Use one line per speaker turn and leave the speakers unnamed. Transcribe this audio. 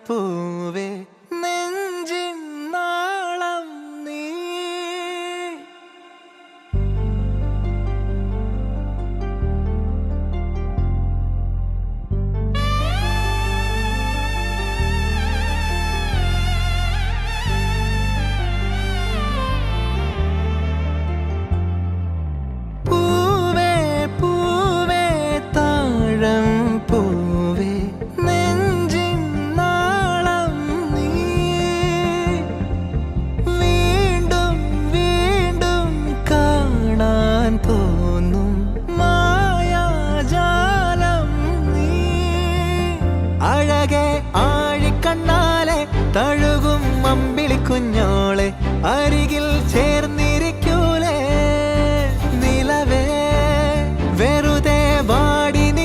പൂവേ നെഞ്ചിൻ നാളം നീ. പൂവേ പൂവേ താഴം പൂവേ നെഞ്ചിൻ നാളം നീ. വീണ്ടും വീണ്ടും കാണാൻ തോന്നും മായാജാലം നീ. അഴകെ ആഴിക്കണ്ണാലെ തഴുകും അമ്പിളി കുഞ്ഞോളെ അരികിൽ